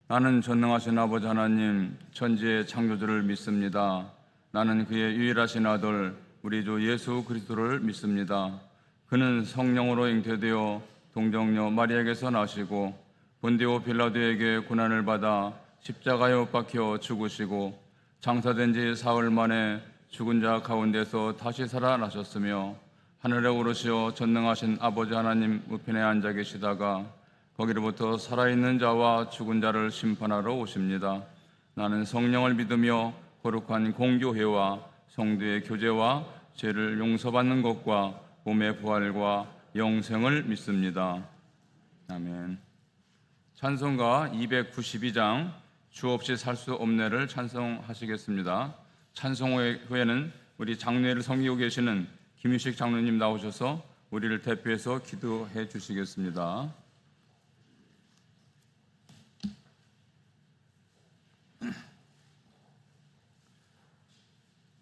나는 전능하신 아버지 하나님 천지의 창조주를 믿습니다. 나는 그의 유일하신 아들 우리 주 예수 그리스도를 믿습니다. 그는 성령으로 잉태되어 동정녀 마리아에게서 나시고 본디오 빌라도에게 고난을 받아 십자가에 못 박혀 죽으시고 장사된 지 사흘 만에 죽은 자 가운데서 다시 살아나셨으며 하늘에 오르시어 전능하신 아버지 하나님 우편에 앉아 계시다가 거기로부터 살아있는 자와 죽은 자를 심판하러 오십니다. 나는 성령을 믿으며 거룩한 공교회와 성도의 교제와 죄를 용서받는 것과 몸의 부활과 영생을 믿습니다. 아멘. 찬송가 292장 주 없이 살 수 없네를 찬송하시겠습니다. 찬송 후에는 우리 장례를 섬기고 계시는 김유식 장로님 나오셔서 우리를 대표해서 기도해 주시겠습니다.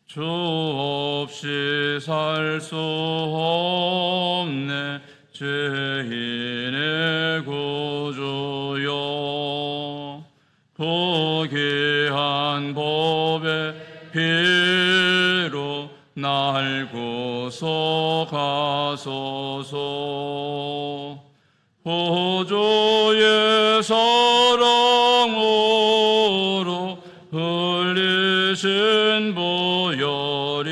주 없이 살 수 없네 죄인의 구주여 부귀한 법의 피로 날 구속하소서 보조의 사랑으로 흘리신 보혈이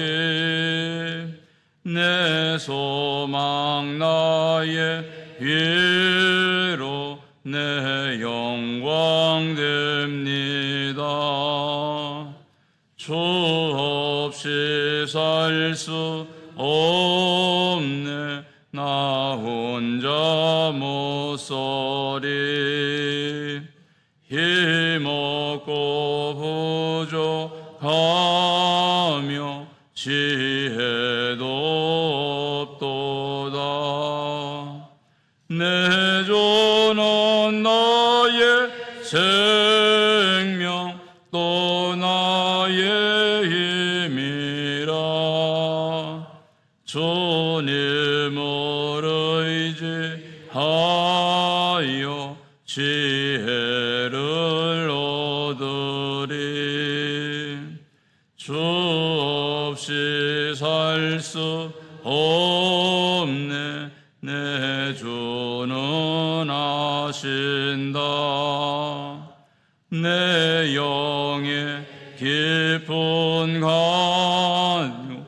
내 소망 나의 위로 내 영광 됩니다. 주 없이 살 수 없네 나 혼자 못 서리 힘없고 부족하며 지혜도 없도다. 내 주는 나의 생명 또 나의 힘이라. 주님을 의지하여 지혜를 얻으리. 주 없이 살 수 없네 내 주는 아신다. 내 영의 깊은 간유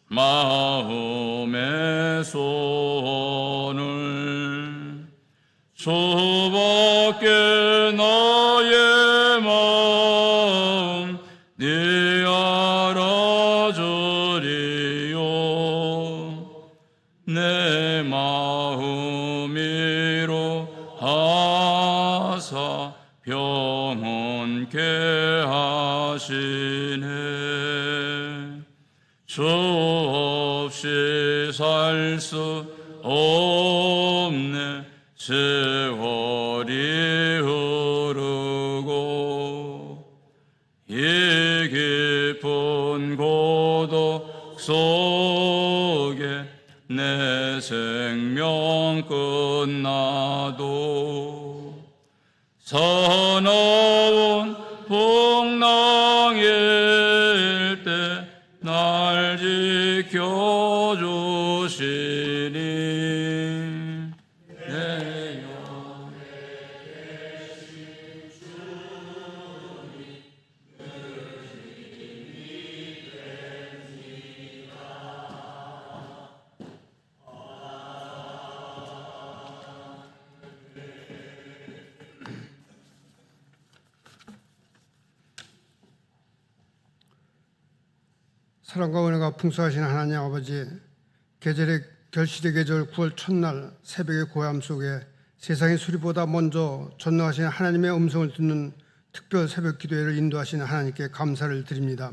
마음의 소원을 주밖에 나의 마음 네 알아주리요. 내 마음 위로하사 평온케 하시네. 주 없이 살 수 없네 세월이 흐르고 이 깊은 고독 속에 내 생명 끝나도 사나운 풍랑일 때 날 지켜주시니 내 영에 계신 주님 은인이 됩니다. 사랑과 은혜가 풍성하신 하나님 아버지, 계절의 결실의 계절 9월 첫날 새벽의 고요함 속에 세상의 소리보다 먼저 전능하신 하나님의 음성을 듣는 특별 새벽 기도회를 인도하시는 하나님께 감사를 드립니다.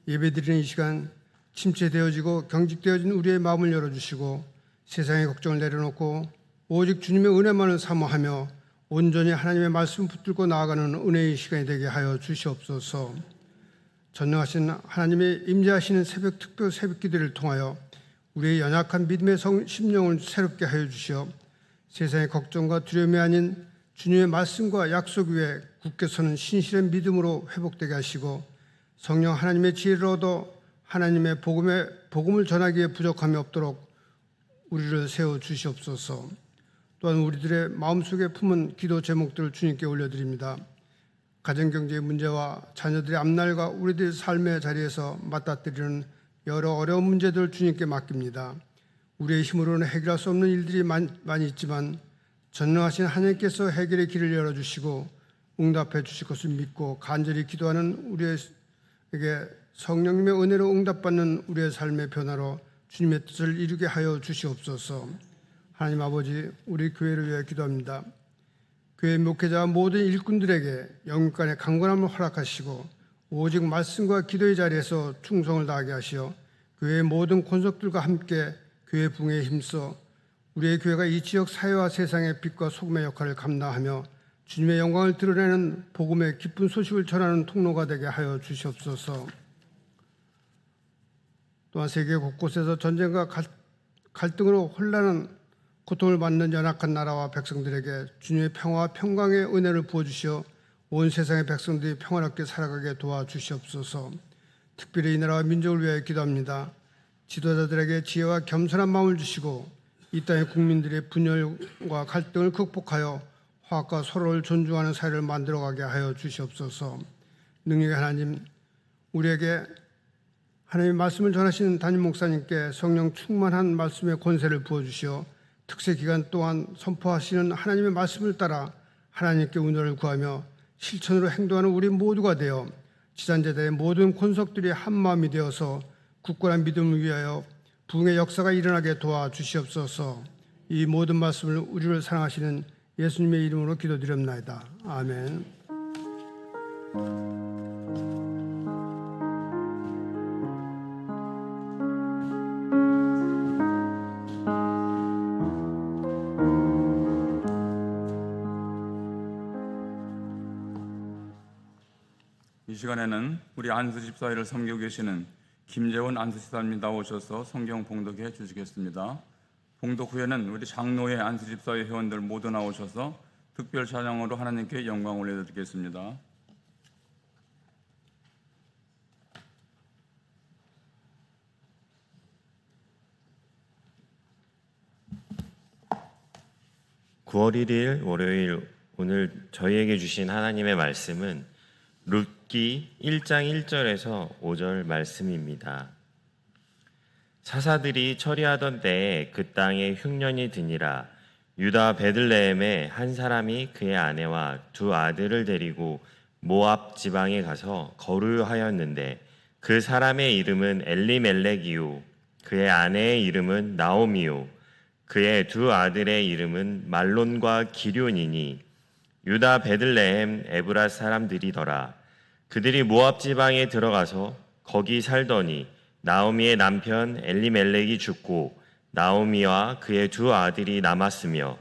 예배드리는 이 시간 침체되어지고 경직되어진 우리의 마음을 열어주시고 세상의 걱정을 내려놓고 오직 주님의 은혜만을 사모하며 온전히 하나님의 말씀을 붙들고 나아가는 은혜의 시간이 되게 하여 주시옵소서. 전능하신 하나님의 임재하시는 특별 새벽 기도를 통하여 우리의 연약한 믿음의 심령을 새롭게 하여 주시어 세상의 걱정과 두려움이 아닌 주님의 말씀과 약속 위에 굳게 서는 신실한 믿음으로 회복되게 하시고 성령 하나님의 지혜를 얻어 하나님의 복음을 전하기에 부족함이 없도록 우리를 세워 주시옵소서. 또한 우리들의 마음속에 품은 기도 제목들을 주님께 올려드립니다. 가정경제의 문제와 자녀들의 앞날과 우리들의 삶의 자리에서 맞닥뜨리는 여러 어려운 문제들을 주님께 맡깁니다. 우리의 힘으로는 해결할 수 없는 일들이 많이 있지만 전능하신 하나님께서 해결의 길을 열어주시고 응답해 주실 것을 믿고 간절히 기도하는 우리에게 성령님의 은혜로 응답받는 우리의 삶의 변화로 주님의 뜻을 이루게 하여 주시옵소서. 하나님 아버지, 우리 교회를 위해 기도합니다. 교회 목회자와 모든 일꾼들에게 영육간의 강건함을 허락하시고 오직 말씀과 기도의 자리에서 충성을 다하게 하시어 교회의 모든 권속들과 함께 교회 부흥에 힘써 우리의 교회가 이 지역 사회와 세상의 빛과 소금의 역할을 감당하며 주님의 영광을 드러내는 복음의 기쁜 소식을 전하는 통로가 되게 하여 주시옵소서. 또한 세계 곳곳에서 전쟁과 갈등으로 혼란한 고통을 받는 연약한 나라와 백성들에게 주님의 평화와 평강의 은혜를 부어주시어 온 세상의 백성들이 평화롭게 살아가게 도와주시옵소서. 특별히 이 나라와 민족을 위하여 기도합니다. 지도자들에게 지혜와 겸손한 마음을 주시고 이 땅의 국민들의 분열과 갈등을 극복하여 화합과 서로를 존중하는 사회를 만들어가게 하여 주시옵소서. 능력의 하나님, 우리에게 하나님의 말씀을 전하시는 담임 목사님께 성령 충만한 말씀의 권세를 부어주시어 특세 기간 동안 선포하시는 하나님의 말씀을 따라 하나님께 은혜를 구하며 실천으로 행동하는 우리 모두가 되어 지산제단의 모든 권속들이 한마음이 되어서 굳건한 믿음을 위하여 부흥의 역사가 일어나게 도와주시옵소서. 이 모든 말씀을 우리를 사랑하시는 예수님의 이름으로 기도드립나이다. 아멘. 이 시간에는 우리 안수집사회를 섬기고 계시는 김재원 안수집사님 나오셔서 성경 봉독해 주시겠습니다. 봉독 후에는 우리 장로회 안수집사회 회원들 모두 나오셔서 특별 찬양으로 하나님께 영광 올려드리겠습니다. (9월 1일) 월요일, 오늘 저희에게 주신 하나님의 말씀은 룻기 1장 1절에서 5절 말씀입니다. 사사들이 처리하던 때에 그 땅에 흉년이 드니라. 유다 베들레헴에 한 사람이 그의 아내와 두 아들을 데리고 모압 지방에 가서 거류하였는데 그 사람의 이름은 엘리멜렉이요 그의 아내의 이름은 나오미요 그의 두 아들의 이름은 말론과 기럨이니 유다 베들레헴 에브라 사람들이더라. 그들이 모압 지방에 들어가서 거기 살더니 나오미의 남편 엘리멜렉이 죽고 나오미와 그의 두 아들이 남았으며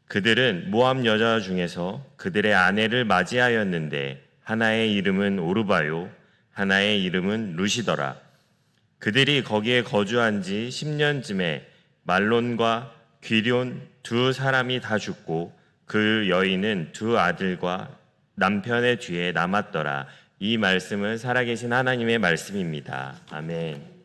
그들은 모압 여자 중에서 그들의 아내를 맞이하였는데 하나의 이름은 오르바요 하나의 이름은 루시더라. 그들이 거기에 거주한 지 10년쯤에 말론과 기럨 두 사람이 다 죽고 그 여인은 두 아들과 남편의 뒤에 남았더라. 이 말씀은 살아계신 하나님의 말씀입니다. 아멘.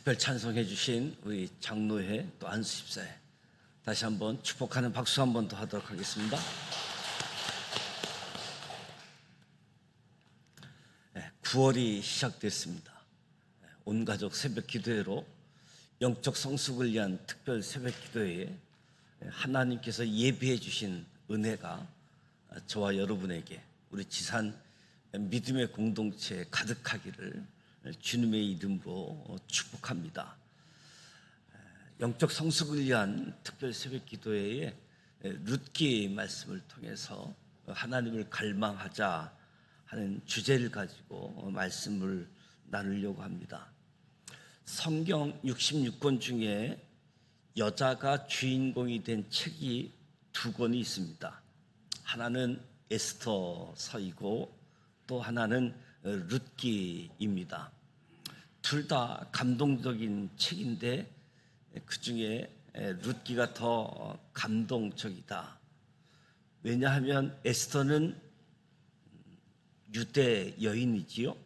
특별 찬송해 주신 우리 장로회 또 안수 집사에 다시 한번 축복하는 박수 한 번 더 하도록 하겠습니다. 9월이 시작됐습니다. 온 가족 새벽 기도회로 영적 성숙을 위한 특별 새벽 기도회에 하나님께서 예비해 주신 은혜가 저와 여러분에게 우리 지산 믿음의 공동체에 가득하기를 주님의 이름으로 축복합니다. 영적 성숙을 위한 특별 새벽 기도회에 룻기 말씀을 통해서 하나님을 갈망하자 하는 주제를 가지고 말씀을 나누려고 합니다. 성경 66권 중에 여자가 주인공이 된 책이 두 권이 있습니다. 하나는 에스더서이고 또 하나는 룻기입니다. 둘 다 감동적인 책인데 그 중에 룻기가 더 감동적이다. 왜냐하면 에스더는 유대 여인이지요.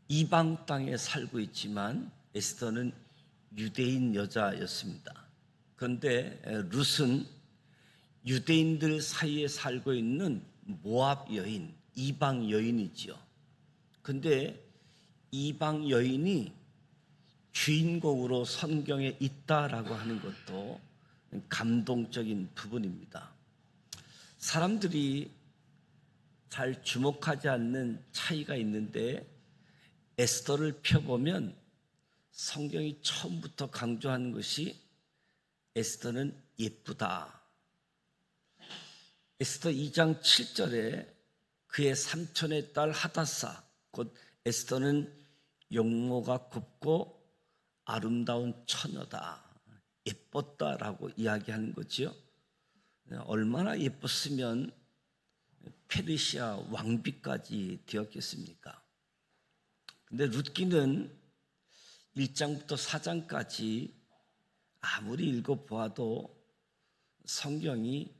이방 땅에 살고 있지만 에스더는 유대인 여자였습니다. 그런데 룻은 유대인들 사이에 살고 있는 모압 여인, 이방 여인이지요. 근데 이방 여인이 주인공으로 성경에 있다라고 하는 것도 감동적인 부분입니다. 사람들이 잘 주목하지 않는 차이가 있는데 에스더를 펴보면 성경이 처음부터 강조하는 것이 에스더는 예쁘다. 에스더 2장 7절에 그의 삼촌의 딸 하다사 곧 에스더는 용모가 곱고 아름다운 처녀다. 예뻤다라고 이야기하는 거지요. 얼마나 예뻤으면 페르시아 왕비까지 되었겠습니까? 근데 룻기는 1장부터 4장까지 아무리 읽어보아도 성경이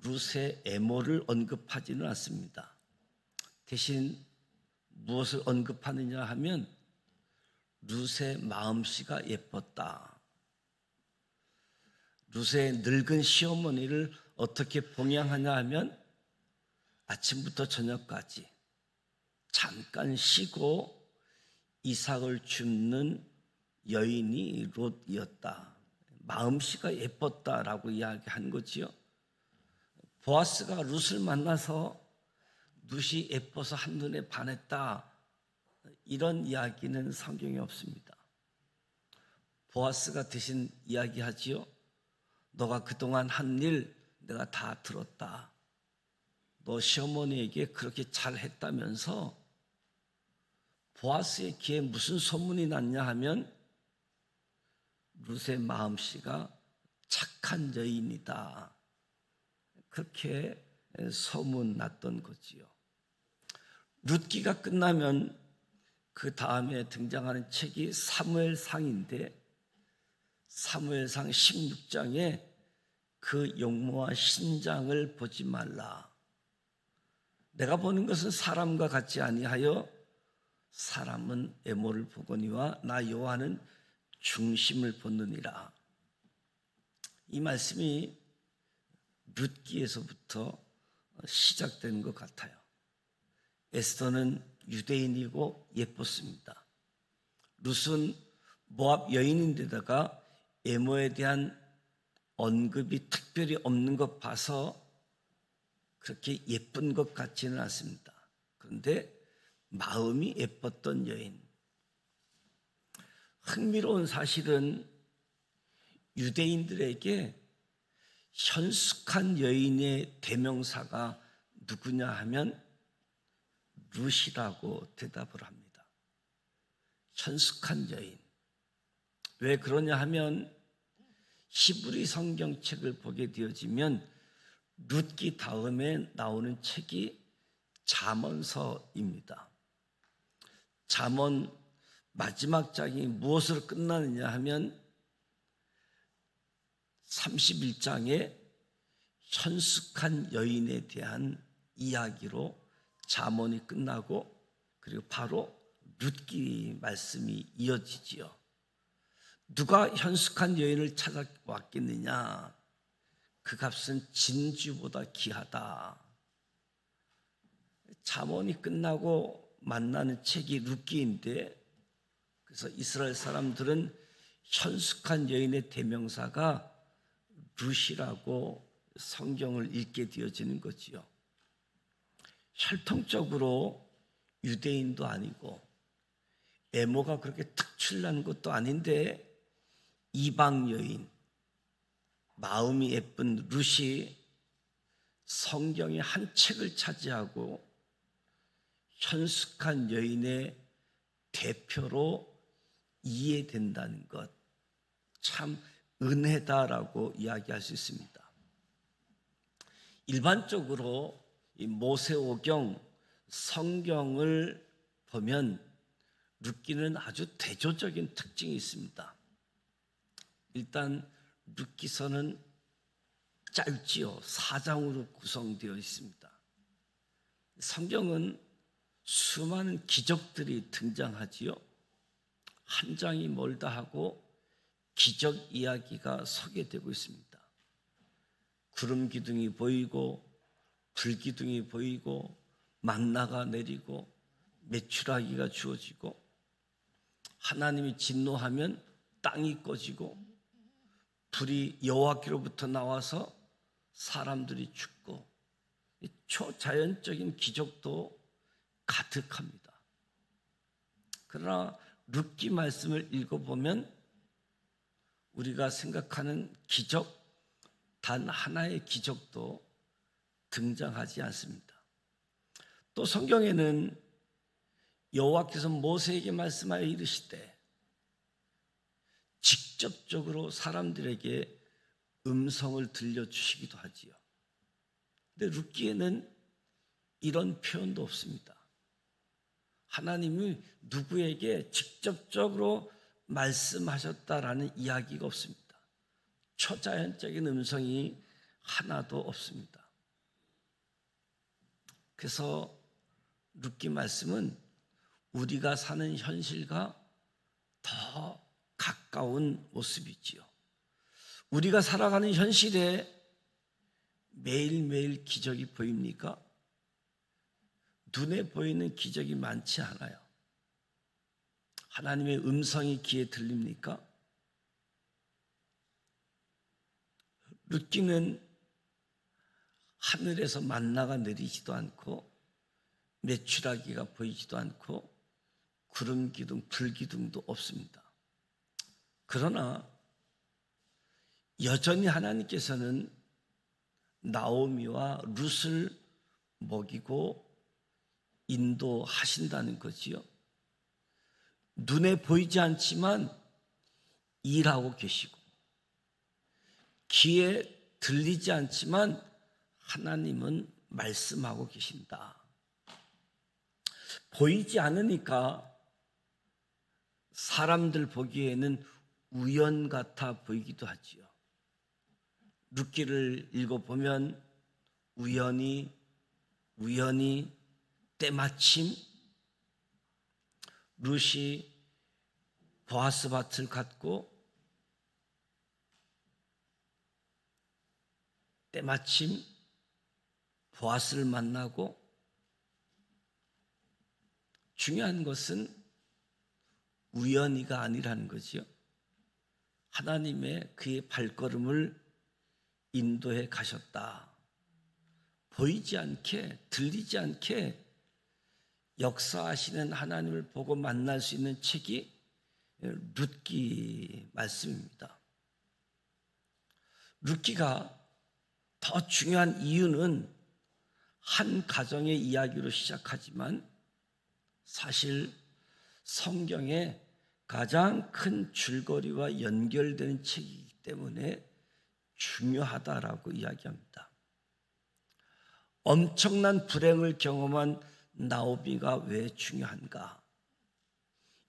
룻의 애모를 언급하지는 않습니다. 대신 무엇을 언급하느냐 하면 룻의 마음씨가 예뻤다. 룻의 늙은 시어머니를 어떻게 봉양하냐 하면 아침부터 저녁까지 잠깐 쉬고 이삭을 줍는 여인이 롯이었다. 마음씨가 예뻤다라고 이야기한 거지요. 보아스가 룻을 만나서 룻이 예뻐서 한눈에 반했다. 이런 이야기는 성경에 없습니다. 보아스가 대신 이야기하지요. 너가 그동안 한 일 내가 다 들었다. 너 시어머니에게 그렇게 잘했다면서 보아스의 귀에 무슨 소문이 났냐 하면 룻의 마음씨가 착한 여인이다. 그렇게 소문났던 거지요. 룻기가 끝나면 그 다음에 등장하는 책이 사무엘상인데 사무엘상 16장에 그 용모와 신장을 보지 말라. 내가 보는 것은 사람과 같지 아니하여 사람은 애모를 보거니와 나 여호와는 중심을 보느니라. 이 말씀이 룻기에서부터 시작된 것 같아요. 에스더는 유대인이고 예뻤습니다. 룻은 모압 여인인데다가 애모에 대한 언급이 특별히 없는 것 봐서 그렇게 예쁜 것 같지는 않습니다. 그런데 마음이 예뻤던 여인. 흥미로운 사실은 유대인들에게 현숙한 여인의 대명사가 누구냐 하면 룻이라고 대답을 합니다. 현숙한 여인. 왜 그러냐 하면 히브리 성경책을 보게 되어지면 룻기 다음에 나오는 책이 잠언서입니다. 잠언 마지막 장이 무엇으로 끝나느냐 하면 31장에 현숙한 여인에 대한 이야기로 잠언이 끝나고 그리고 바로 룻기 말씀이 이어지지요. 누가 현숙한 여인을 찾아왔겠느냐? 그 값은 진주보다 귀하다. 잠언이 끝나고 만나는 책이 룻기인데, 그래서 이스라엘 사람들은 현숙한 여인의 대명사가 룻이라고 성경을 읽게 되어지는 거지요. 혈통적으로 유대인도 아니고 외모가 그렇게 특출난 것도 아닌데 이방 여인, 마음이 예쁜 룻이 성경의 한 책을 차지하고 현숙한 여인의 대표로 이해된다는 것, 참 은혜다라고 이야기할 수 있습니다. 일반적으로 이 모세오경 성경을 보면 룻기는 아주 대조적인 특징이 있습니다. 일단 룻기서는 짧지요. 4장으로 구성되어 있습니다. 성경은 수많은 기적들이 등장하지요. 한 장이 멀다 하고 기적 이야기가 소개되고 있습니다. 구름 기둥이 보이고 불 기둥이 보이고 만나가 내리고 메추라기가 주어지고 하나님이 진노하면 땅이 꺼지고 불이 여호와께로부터 나와서 사람들이 죽고 초자연적인 기적도 가득합니다. 그러나 룻기 말씀을 읽어보면 우리가 생각하는 기적 단 하나의 기적도 등장하지 않습니다. 또 성경에는 여호와께서 모세에게 말씀하여 이르시되 직접적으로 사람들에게 음성을 들려주시기도 하지요. 근데 룻기에는 이런 표현도 없습니다. 하나님이 누구에게 직접적으로 말씀하셨다라는 이야기가 없습니다. 초자연적인 음성이 하나도 없습니다. 그래서 룻기 말씀은 우리가 사는 현실과 더 가까운 모습이지요. 우리가 살아가는 현실에 매일매일 기적이 보입니까? 눈에 보이는 기적이 많지 않아요. 하나님의 음성이 귀에 들립니까? 룻기는 하늘에서 만나가 내리지도 않고 메추라기가 보이지도 않고 구름 기둥, 불 기둥도 없습니다. 그러나 여전히 하나님께서는 나오미와 룻을 먹이고 인도하신다는 거지요. 눈에 보이지 않지만 일하고 계시고 귀에 들리지 않지만 하나님은 말씀하고 계신다. 보이지 않으니까 사람들 보기에는 우연 같아 보이기도 하지요. 룻기를 읽어보면 우연히 때마침 룻이 보아스 밭을 갔고 때마침 보아스를 만나고 중요한 것은 우연히가 아니라는 거지요. 하나님의 그의 발걸음을 인도해 가셨다. 보이지 않게 들리지 않게 역사하시는 하나님을 보고 만날 수 있는 책이 룻기 말씀입니다. 룻기가 더 중요한 이유는 한 가정의 이야기로 시작하지만 사실 성경의 가장 큰 줄거리와 연결되는 책이기 때문에 중요하다라고 이야기합니다. 엄청난 불행을 경험한 나오미가 왜 중요한가?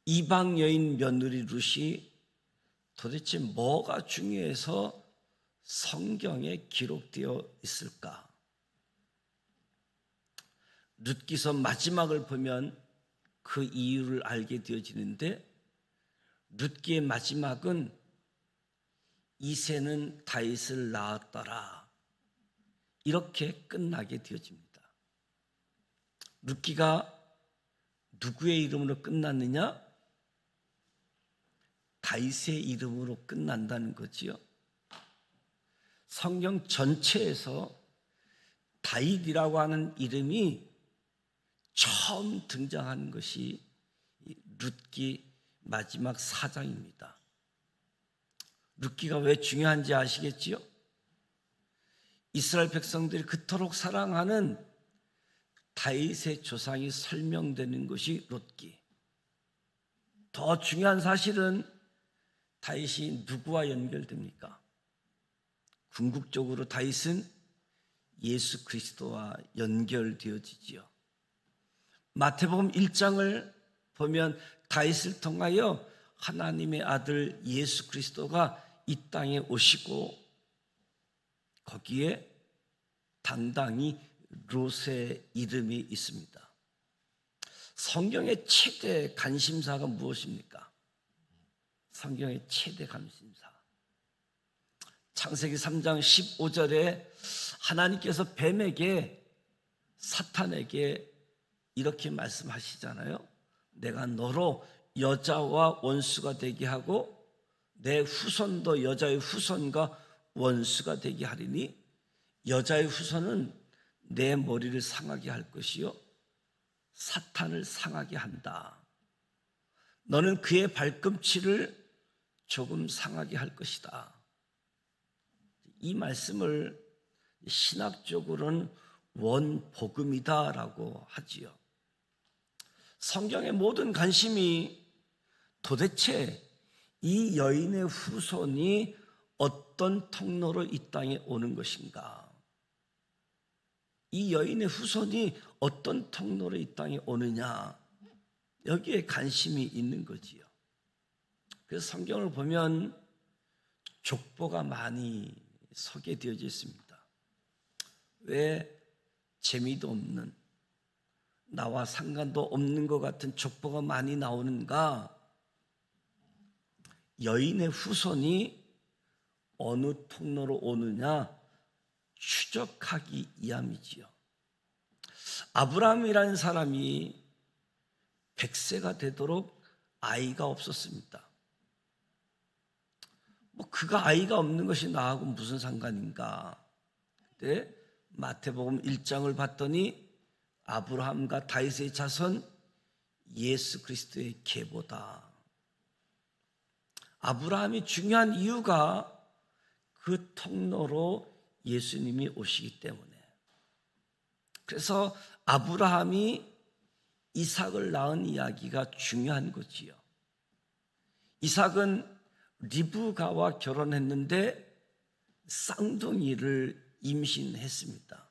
이방 여인 며느리 룻이 도대체 뭐가 중요해서 성경에 기록되어 있을까? 룻기서 마지막을 보면 그 이유를 알게 되어지는데 룻기의 마지막은 이새는 다윗을 낳았더라, 이렇게 끝나게 되어집니다. 룻기가 누구의 이름으로 끝났느냐? 다윗의 이름으로 끝난다는 거지요. 성경 전체에서 다윗이라고 하는 이름이 처음 등장하는 것이 룻기 마지막 4장입니다. 룻기가 왜 중요한지 아시겠지요? 이스라엘 백성들이 그토록 사랑하는 다윗의 조상이 설명되는 것이 룻기. 더 중요한 사실은 다윗이 누구와 연결됩니까? 궁극적으로 다윗은 예수 그리스도와 연결되어지지요. 마태복음 1장을 보면 다윗을 통하여 하나님의 아들 예수 그리스도가 이 땅에 오시고 거기에 당당히 롯의 이름이 있습니다. 성경의 최대 관심사가 무엇입니까? 성경의 최대 관심사. 창세기 3장 15절에 하나님께서 뱀에게, 사탄에게 이렇게 말씀하시잖아요. 내가 너로 여자와 원수가 되게 하고 내 후손도 여자의 후손과 원수가 되게 하리니 여자의 후손은 내 머리를 상하게 할 것이요 사탄을 상하게 한다. 너는 그의 발꿈치를 조금 상하게 할 것이다. 이 말씀을 신학적으로는 원복음이다라고 하지요. 성경의 모든 관심이 도대체 이 여인의 후손이 어떤 통로로 이 땅에 오는 것인가? 이 여인의 후손이 어떤 통로로 이 땅에 오느냐? 여기에 관심이 있는 거지요. 그래서 성경을 보면 족보가 많이 소개되어져 있습니다. 왜 재미도 없는, 나와 상관도 없는 것 같은 족보가 많이 나오는가? 여인의 후손이 어느 통로로 오느냐 추적하기 위함이지요. 아브라함이라는 사람이 100세가 되도록 아이가 없었습니다. 그가 아이가 없는 것이 나하고 무슨 상관인가? 근데 마태복음 1장을 봤더니 아브라함과 다윗의 자손 예수 그리스도의 계보다. 아브라함이 중요한 이유가 그 통로로 예수님이 오시기 때문에. 그래서 아브라함이 이삭을 낳은 이야기가 중요한 거지요. 이삭은 리브가와 결혼했는데 쌍둥이를 임신했습니다.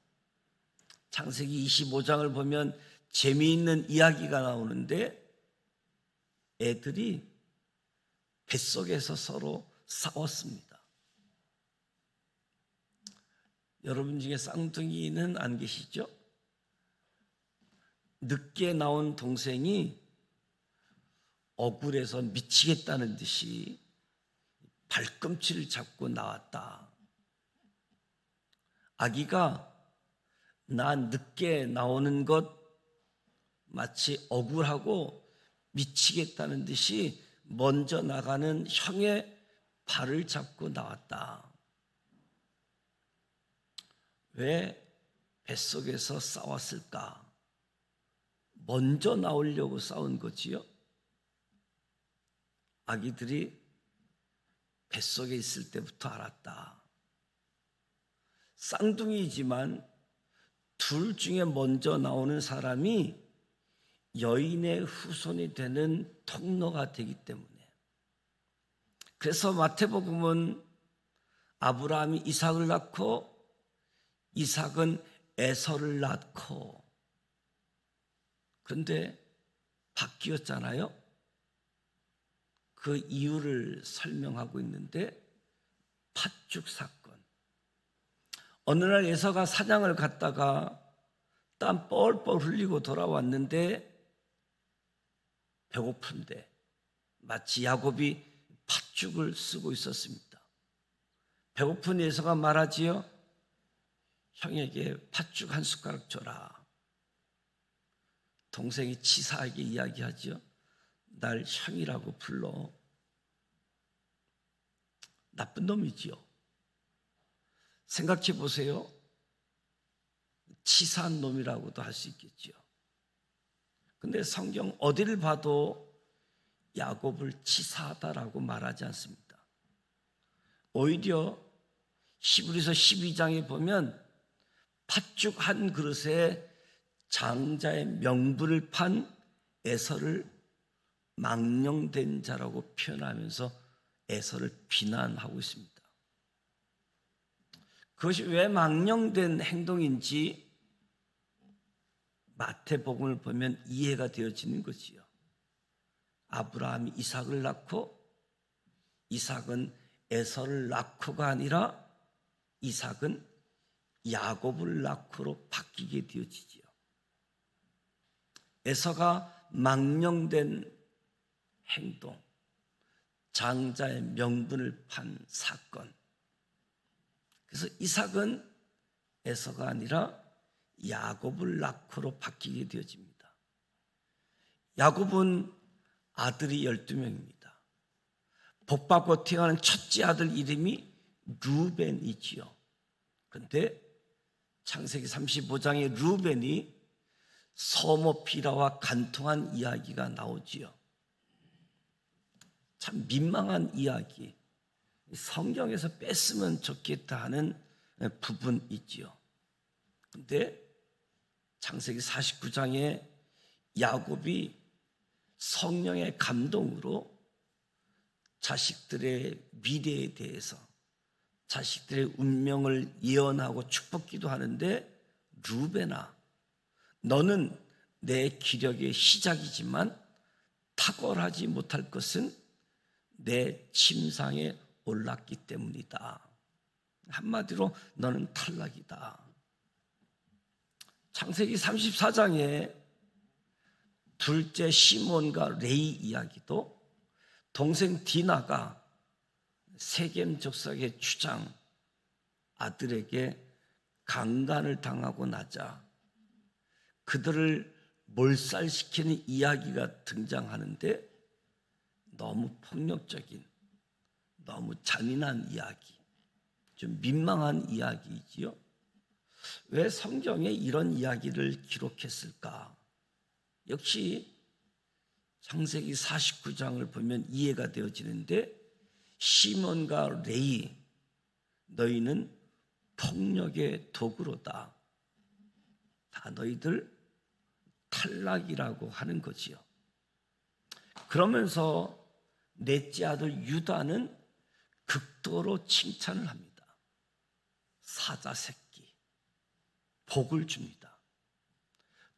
창세기 25장을 보면 재미있는 이야기가 나오는데 애들이 뱃속에서 서로 싸웠습니다. 여러분 중에 쌍둥이는 안 계시죠? 늦게 나온 동생이 억울해서 미치겠다는 듯이 발꿈치를 잡고 나왔다. 아기가 나 늦게 나오는 것 마치 억울하고 미치겠다는 듯이 먼저 나가는 형의 발을 잡고 나왔다. 왜 뱃속에서 싸웠을까? 먼저 나오려고 싸운 거지요. 아기들이 뱃속에 있을 때부터 알았다. 쌍둥이지만 둘 중에 먼저 나오는 사람이 여인의 후손이 되는 통로가 되기 때문에. 그래서 마태복음은 아브라함이 이삭을 낳고 이삭은 에서를 낳고, 그런데 바뀌었잖아요. 그 이유를 설명하고 있는데 팥죽 사건. 어느 날 에서가 사냥을 갔다가 땀 뻘뻘 흘리고 돌아왔는데 배고픈데 마치 야곱이 팥죽을 쓰고 있었습니다. 배고픈 에서가 말하지요. 형에게 팥죽 한 숟가락 줘라. 동생이 치사하게 이야기하지요. 날 형이라고 불러. 나쁜 놈이지요. 생각해 보세요. 치사한 놈이라고도 할 수 있겠지요. 근데 성경 어디를 봐도 야곱을 치사하다라고 말하지 않습니다. 오히려 히브리서 12장에 보면 팥죽 한 그릇에 장자의 명분을 판 에서를 망령된 자라고 표현하면서 에서를 비난하고 있습니다. 그것이 왜 망령된 행동인지 마태복음을 보면 이해가 되어지는 거지요. 아브라함이 이삭을 낳고 이삭은 에서를 낳고가 아니라 이삭은 야곱을 낳고로 바뀌게 되어지지요. 에서가 망령된 행동, 장자의 명분을 판 사건. 그래서 이삭은 에서가 아니라 야곱을 낳고로 바뀌게 되어집니다. 야곱은 아들이 12명입니다. 복받고 태어난 첫째 아들 이름이 루벤이지요. 그런데 창세기 35장에 루벤이 서모 비라와 간통한 이야기가 나오지요. 참 민망한 이야기. 성경에서 뺐으면 좋겠다 하는 부분이지요. 그런데 창세기 49장에 야곱이 성령의 감동으로 자식들의 미래에 대해서 자식들의 운명을 예언하고 축복기도 하는데 루벤아, 너는 내 기력의 시작이지만 탁월하지 못할 것은 내 침상에 올랐기 때문이다. 한마디로 너는 탈락이다. 창세기 34장에 둘째 시몬과 레이 이야기도 동생 디나가 세겜 족속의 주장 아들에게 강간을 당하고 나자 그들을 몰살시키는 이야기가 등장하는데 너무 폭력적인, 너무 잔인한 이야기, 좀 민망한 이야기이지요. 왜 성경에 이런 이야기를 기록했을까? 역시 창세기 49장을 보면 이해가 되어지는데 시몬과 레이, 너희는 폭력의 도구로다. 다 너희들 탈락이라고 하는 거지요. 그러면서 넷째 아들 유다는 극도로 칭찬을 합니다. 사자 새끼, 복을 줍니다.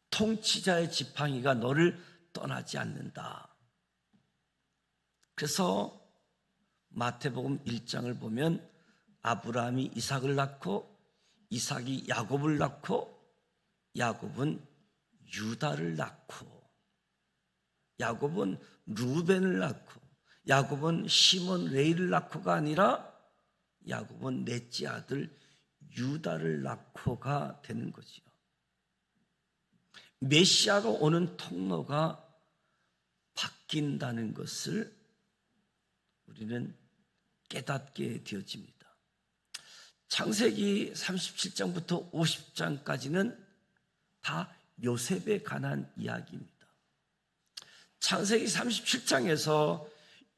통치자의 지팡이가 너를 떠나지 않는다. 그래서 마태복음 1장을 보면 아브라함이 이삭을 낳고 이삭이 야곱을 낳고 야곱은 유다를 낳고 야곱은 루벤을 낳고 야곱은 시몬 레이를 낳고가 아니라 야곱은 넷째 아들 유다를 낳고가 되는 거지요. 메시아가 오는 통로가 바뀐다는 것을 우리는 깨닫게 되어집니다. 창세기 37장부터 50장까지는 다 요셉에 관한 이야기입니다. 창세기 37장에서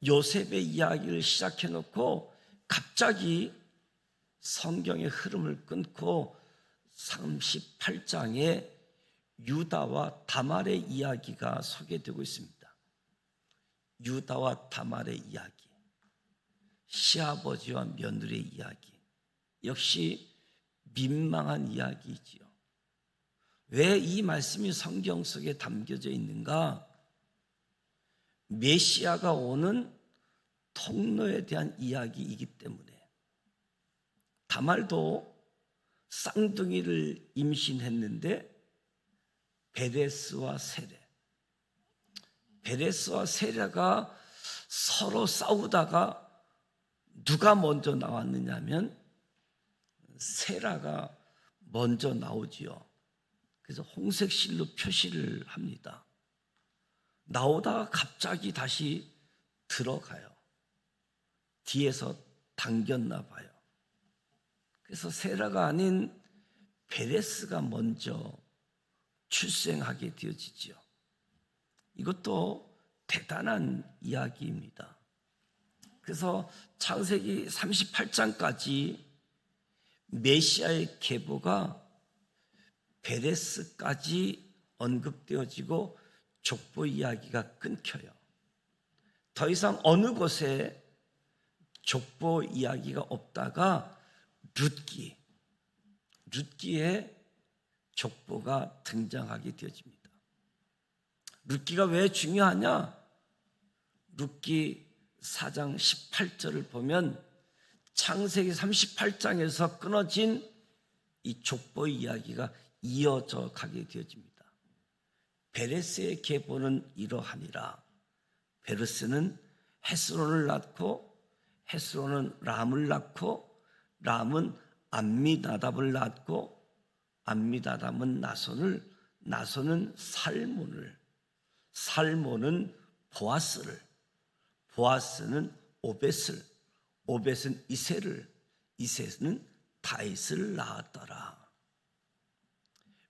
요셉의 이야기를 시작해 놓고 갑자기 성경의 흐름을 끊고 38장에 유다와 다말의 이야기가 소개되고 있습니다. 유다와 다말의 이야기, 시아버지와 며느리의 이야기, 역시 민망한 이야기이지요. 왜 이 말씀이 성경 속에 담겨져 있는가? 메시아가 오는 통로에 대한 이야기이기 때문에. 다말도 쌍둥이를 임신했는데 베레스와 세레, 베레스와 세레가 서로 싸우다가 누가 먼저 나왔느냐면 세라가 먼저 나오지요. 그래서 홍색 실로 표시를 합니다. 나오다가 갑자기 다시 들어가요. 뒤에서 당겼나 봐요. 그래서 세라가 아닌 베레스가 먼저 출생하게 되어지지요. 이것도 대단한 이야기입니다. 그래서 창세기 38장까지 메시아의 계보가 베레스까지 언급되어지고 족보 이야기가 끊겨요. 더 이상 어느 곳에 족보 이야기가 없다가 룻기의 족보가 등장하게 되어집니다. 룻기가 왜 중요하냐? 룻기 4장 18절을 보면 창세기 38장에서 끊어진 이 족보 이야기가 이어져 가게 되어집니다. 베레스의 계보는 이러하니라. 베레스는 헤스론을 낳고 헤스론은 람을 낳고 람은 암미나답을 낳고 암미나답은 나손은 살몬은 보아스를, 보아스는 오벳은 이셋은 다윗을 낳았더라.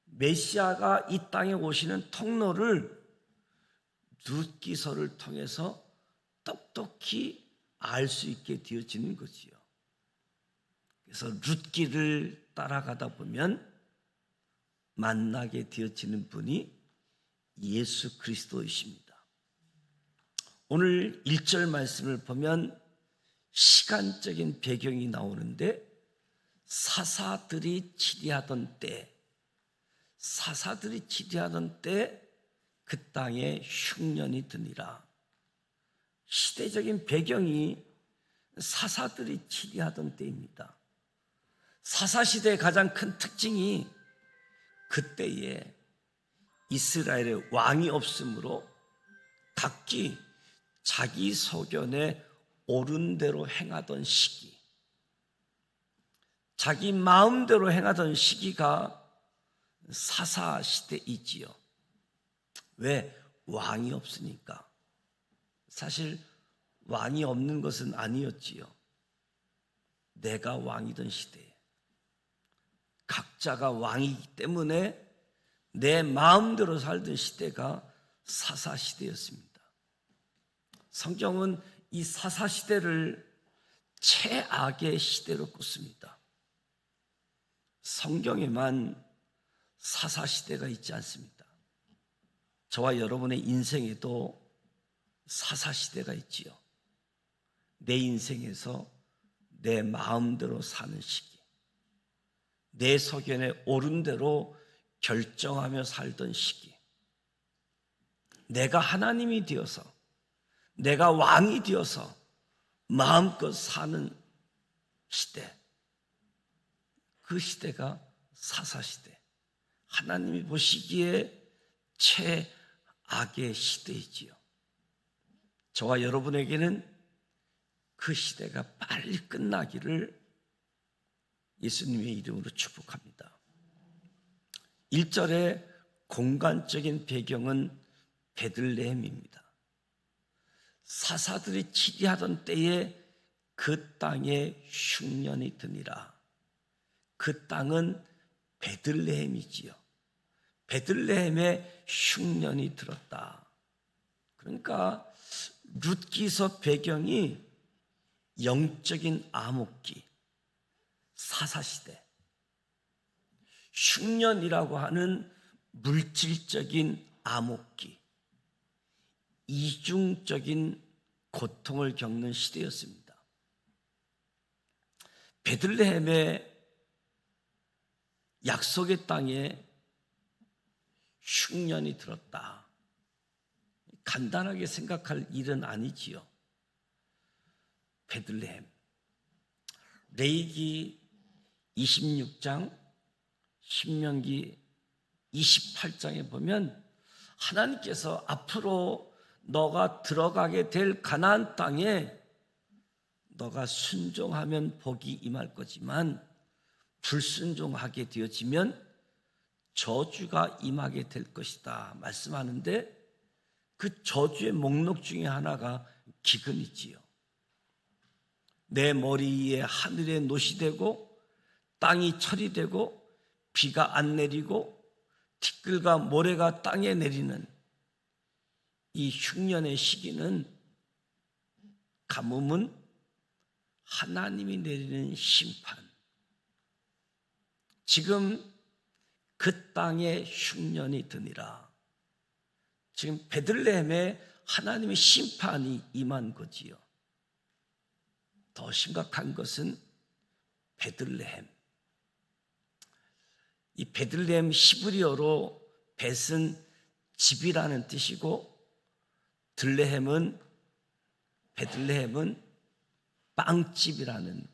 메시아가 이 땅에 오시는 통로를 룻기서를 통해서 똑똑히 알 수 있게 되어지는 거지요. 그래서 룻기를 따라가다 보면 만나게 되어지는 분이 예수 그리스도이십니다. 오늘 1절 말씀을 보면 시간적인 배경이 나오는데 사사들이 치리하던 때 그 땅에 흉년이 드니라. 시대적인 배경이 사사들이 치리하던 때입니다. 사사시대의 가장 큰 특징이 그때에 이스라엘의 왕이 없으므로 각기 자기 소견에 옳은 대로 행하던 시기, 자기 마음대로 행하던 시기가 사사시대이지요. 왜? 왕이 없으니까. 사실 왕이 없는 것은 아니었지요. 내가 왕이던 시대에 각자가 왕이기 때문에 내 마음대로 살던 시대가 사사시대였습니다. 성경은 이 사사시대를 최악의 시대로 꼽습니다. 성경에만 사사시대가 있지 않습니다. 저와 여러분의 인생에도 사사시대가 있지요. 내 인생에서 내 마음대로 사는 시기, 내 소견에 옳은 대로 결정하며 살던 시기, 내가 하나님이 되어서 내가 왕이 되어서 마음껏 사는 시대, 그 시대가 사사시대, 하나님이 보시기에 최악의 시대이지요. 저와 여러분에게는 그 시대가 빨리 끝나기를 예수님의 이름으로 축복합니다. 1절의 공간적인 배경은 베들레헴입니다. 사사들이 치리하던 때에 그 땅에 흉년이 드니라. 그 땅은 베들레헴이지요. 베들레헴에 흉년이 들었다. 그러니까 룻기서 배경이 영적인 암흑기, 사사시대, 흉년이라고 하는 물질적인 암흑기, 이중적인 고통을 겪는 시대였습니다. 베들레헴의 약속의 땅에 흉년이 들었다. 간단하게 생각할 일은 아니지요. 베들레헴, 레위기 26장, 신명기 28장에 보면 하나님께서 앞으로 너가 들어가게 될 가나안 땅에 너가 순종하면 복이 임할 거지만 불순종하게 되어지면 저주가 임하게 될 것이다 말씀하는데, 그 저주의 목록 중에 하나가 기근이지요. 내 머리 위에 하늘에 노시 되고 땅이 철이 되고 비가 안 내리고 티끌과 모래가 땅에 내리는 이 흉년의 시기는, 가뭄은 하나님이 내리는 심판. 지금 그 땅에 흉년이 드니라. 지금 베들레헴에 하나님의 심판이 임한 거지요. 더 심각한 것은 베들레헴. 이 베들레헴 히브리어로 벳은 집이라는 뜻이고, 베들레헴은 빵집이라는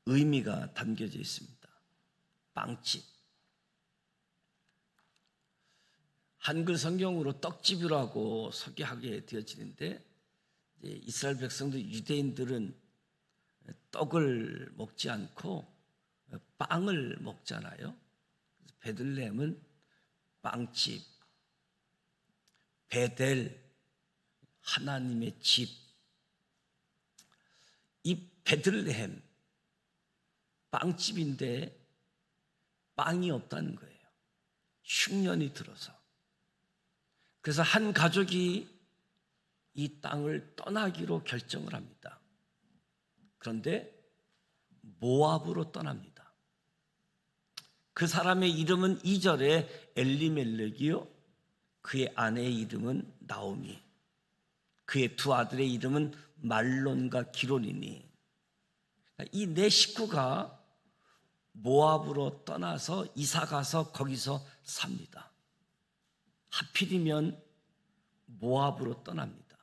의미가 담겨져 있습니다. 빵집. 한글 성경으로 떡집이라고 소개하게 되어지는데, 이스라엘 백성들, 유대인들은 떡을 먹지 않고 빵을 먹잖아요. 베들레헴은 빵집, 베델, 하나님의 집. 이 베들레헴 빵집인데 빵이 없다는 거예요. 흉년이 들어서. 그래서 한 가족이 이 땅을 떠나기로 결정을 합니다. 그런데 모압으로 떠납니다. 그 사람의 이름은 2절에 엘리멜렉이요, 그의 아내의 이름은 나오미, 그의 두 아들의 이름은 말론과 기론이니, 이 네 식구가 모압으로 떠나서 이사가서 거기서 삽니다. 하필이면 모압으로 떠납니다.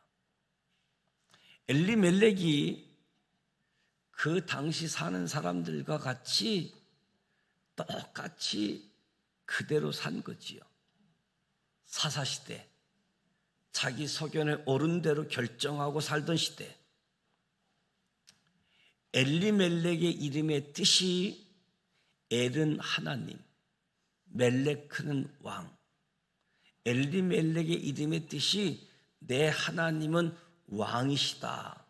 엘리멜렉이 그 당시 사는 사람들과 같이 똑같이 그대로 산 거지요. 사사시대, 자기 소견에 옳은 대로 결정하고 살던 시대. 엘리멜렉의 이름의 뜻이 엘은 하나님, 멜레크는 왕. 엘리멜렉의 이름의 뜻이 내 하나님은 왕이시다,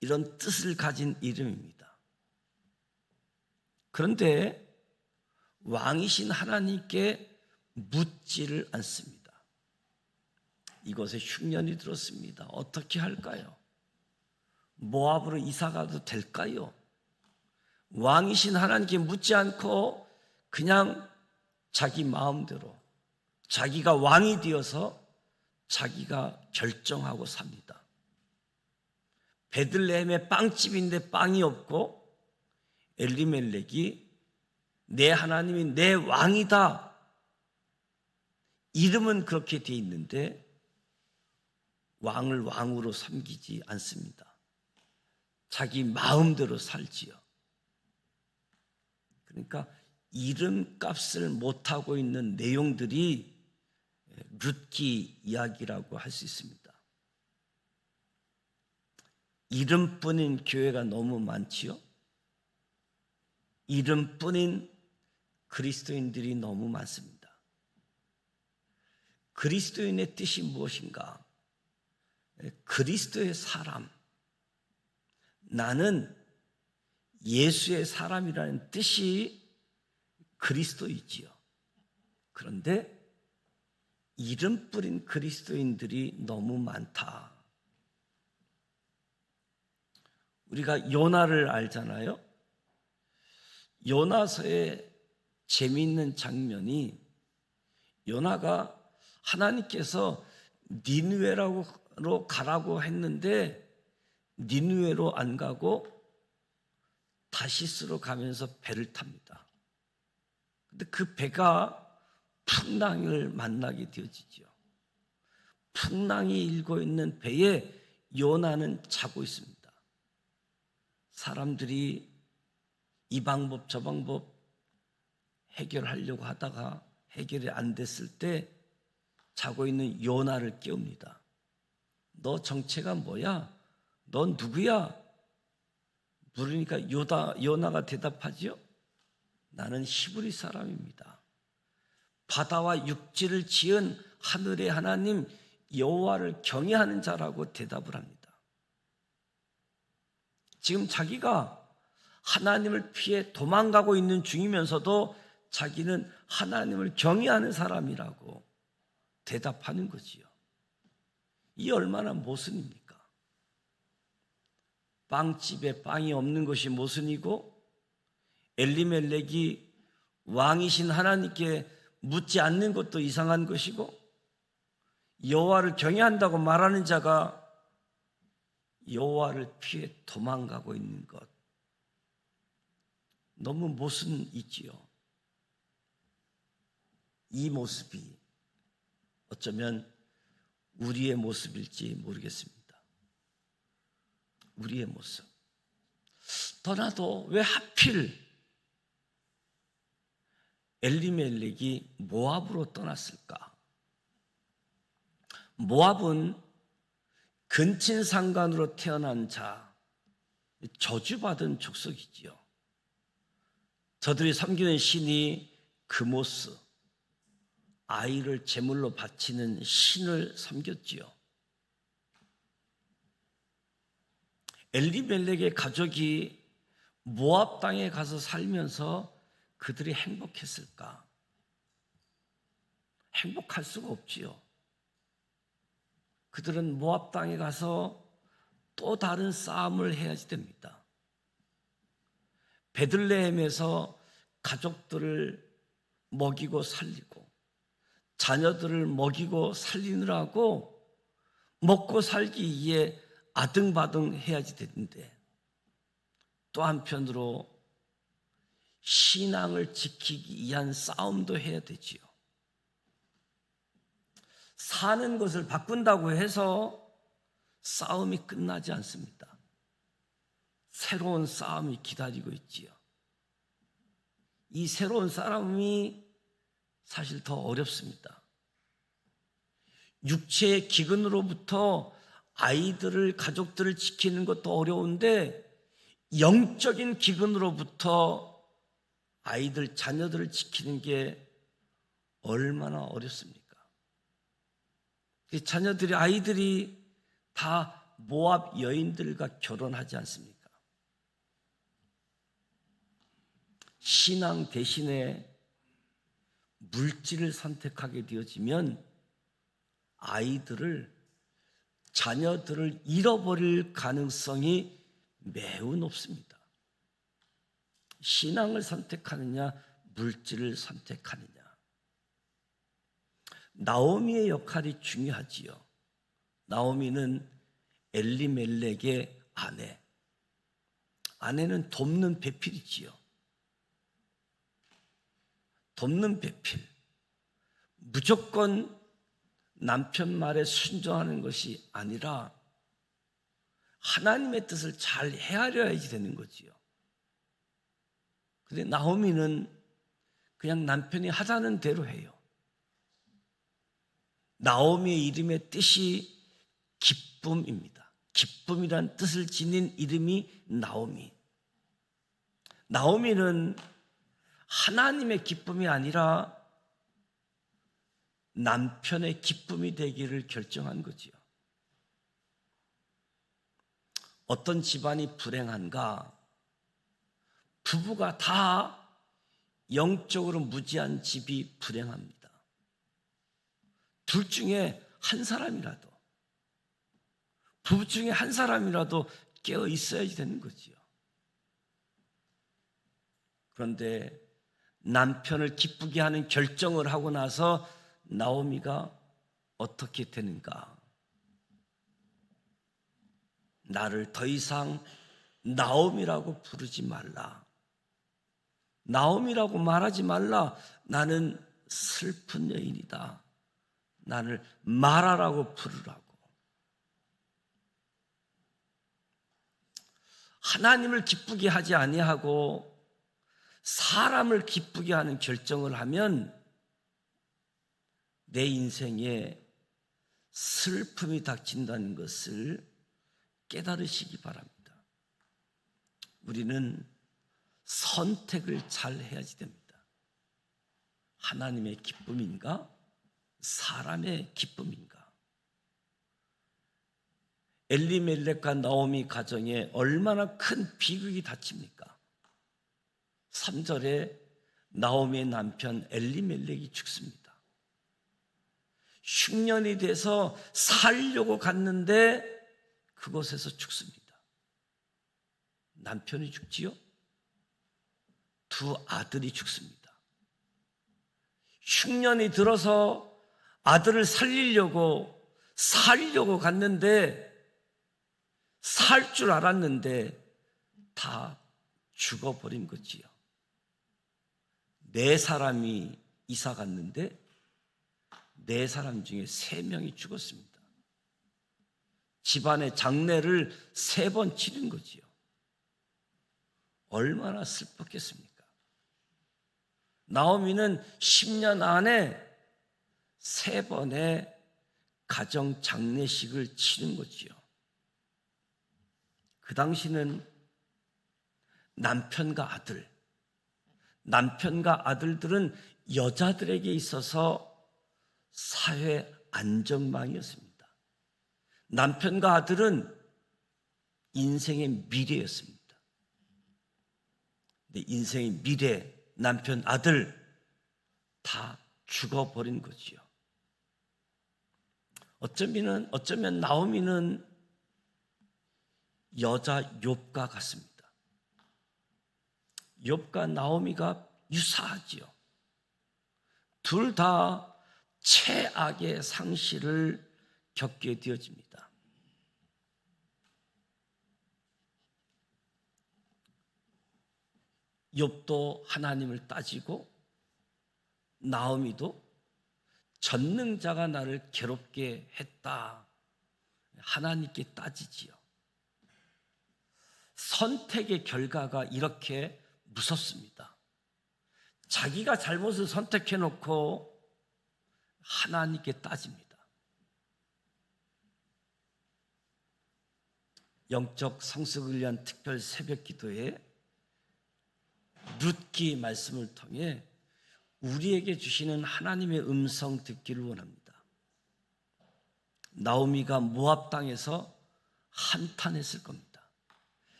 이런 뜻을 가진 이름입니다. 그런데 왕이신 하나님께 묻지를 않습니다. 이곳에 흉년이 들었습니다. 어떻게 할까요? 모압으로 이사가도 될까요? 왕이신 하나님께 묻지 않고 그냥 자기 마음대로, 자기가 왕이 되어서 자기가 결정하고 삽니다. 베들레헴의 빵집인데 빵이 없고, 엘리멜렉이 내 하나님이 내 왕이다, 이름은 그렇게 돼 있는데 왕을 왕으로 섬기지 않습니다. 자기 마음대로 살지요. 그러니까 이름값을 못하고 있는 내용들이 룻기 이야기라고 할 수 있습니다. 이름뿐인 교회가 너무 많지요. 이름뿐인 그리스도인들이 너무 많습니다. 그리스도인의 뜻이 무엇인가? 그리스도의 사람, 나는 예수의 사람이라는 뜻이 그리스도이지요. 그런데 이름 뿌린 그리스도인들이 너무 많다. 우리가 요나를 알잖아요. 요나서의 재미있는 장면이, 요나가 하나님께서 니느웨로 가라고 했는데 니느웨로 안 가고 다시스로 가면서 배를 탑니다. 근데 그 배가 풍랑을 만나게 되어지죠. 풍랑이 일고 있는 배에 요나는 자고 있습니다. 사람들이 이 방법 저 방법 해결하려고 하다가 해결이 안 됐을 때 자고 있는 요나를 깨웁니다. 너 정체가 뭐야? 넌 누구야? 물으니까 요나가 대답하지요. 나는 히브리 사람입니다. 바다와 육지를 지은 하늘의 하나님 여호와를 경외하는 자라고 대답을 합니다. 지금 자기가 하나님을 피해 도망가고 있는 중이면서도 자기는 하나님을 경외하는 사람이라고 대답하는 거지요. 이 얼마나 모순입니까? 빵집에 빵이 없는 것이 모순이고 엘리멜렉이 왕이신 하나님께 묻지 않는 것도 이상한 것이고 여호와를 경외한다고 말하는 자가 여호와를 피해 도망가고 있는 것, 너무 모순이지요. 이 모습이 어쩌면 우리의 모습일지 모르겠습니다. 우리의 모습. 더나도 왜 하필 엘리멜렉이 모압으로 떠났을까? 모압은 근친상간으로 태어난 자, 저주받은 족속이지요. 저들이 섬기는 신이 그모스, 아이를 제물로 바치는 신을 섬겼지요. 엘리멜렉의 가족이 모압 땅에 가서 살면서 그들이 행복했을까? 행복할 수가 없지요. 그들은 모압 땅에 가서 또 다른 싸움을 해야지 됩니다. 베들레헴에서 가족들을 먹이고 살리고 자녀들을 먹이고 살리느라고 먹고 살기 위해 아등바등 해야지 되는데, 또 한편으로 신앙을 지키기 위한 싸움도 해야 되지요. 사는 것을 바꾼다고 해서 싸움이 끝나지 않습니다. 새로운 싸움이 기다리고 있지요. 이 새로운 싸움이 사실 더 어렵습니다. 육체의 기근으로부터 아이들을, 가족들을 지키는 것도 어려운데 영적인 기근으로부터 아이들, 자녀들을 지키는 게 얼마나 어렵습니까? 자녀들이, 아이들이 다 모압 여인들과 결혼하지 않습니까? 신앙 대신에 물질을 선택하게 되어지면 아이들을, 자녀들을 잃어버릴 가능성이 매우 높습니다. 신앙을 선택하느냐, 물질을 선택하느냐. 나오미의 역할이 중요하지요. 나오미는 엘리멜렉의 아내. 아내는 돕는 배필이지요. 돕는 배필. 무조건 남편 말에 순종하는 것이 아니라 하나님의 뜻을 잘 헤아려야지 되는 거지요. 근데 나오미는 그냥 남편이 하자는 대로 해요. 나오미의 이름의 뜻이 기쁨입니다. 기쁨이란 뜻을 지닌 이름이 나오미. 나오미는 하나님의 기쁨이 아니라 남편의 기쁨이 되기를 결정한 거지요. 어떤 집안이 불행한가? 부부가 다 영적으로 무지한 집이 불행합니다. 둘 중에 한 사람이라도, 부부 중에 한 사람이라도 깨어 있어야지 되는 거지요. 그런데 남편을 기쁘게 하는 결정을 하고 나서 나오미가 어떻게 되는가? 나를 더 이상 나오미라고 부르지 말라. 나오미라고 말하지 말라. 나는 슬픈 여인이다. 나를 마라라고 부르라고. 하나님을 기쁘게 하지 아니하고 사람을 기쁘게 하는 결정을 하면 내 인생에 슬픔이 닥친다는 것을 깨달으시기 바랍니다. 우리는 선택을 잘 해야지 됩니다. 하나님의 기쁨인가? 사람의 기쁨인가? 엘리멜렉과 나오미 가정에 얼마나 큰 비극이 닥칩니까? 3절에 나오미의 남편 엘리멜렉이 죽습니다. 흉년이 돼서 살려고 갔는데 그곳에서 죽습니다. 남편이 죽지요? 두 아들이 죽습니다. 흉년이 들어서 아들을 살리려고 갔는데 살 줄 알았는데 다 죽어버린 거지요. 4사람이 이사 갔는데 4사람 중에 3명이 죽었습니다. 집안의 장례를 3번 치른 거지요. 얼마나 슬펐겠습니까? 나오미는 10년 안에 3번의 가정 장례식을 치른 거지요. 그 당시는 남편과 아들들은 여자들에게 있어서 사회 안전망이었습니다. 남편과 아들은 인생의 미래였습니다. 근데 인생의 미래, 남편, 아들 다 죽어버린 거지요. 어쩌면 나오미는 여자 욥과 같습니다. 욥과 나오미가 유사하지요. 둘 다 최악의 상실을 겪게 되어집니다. 욥도 하나님을 따지고 나오미도 전능자가 나를 괴롭게 했다. 하나님께 따지지요. 선택의 결과가 이렇게 무섭습니다. 자기가 잘못을 선택해놓고 하나님께 따집니다. 영적 성숙을 위한 특별 새벽 기도에 룻기 말씀을 통해 우리에게 주시는 하나님의 음성 듣기를 원합니다. 나오미가 모압 땅에서 한탄했을 겁니다.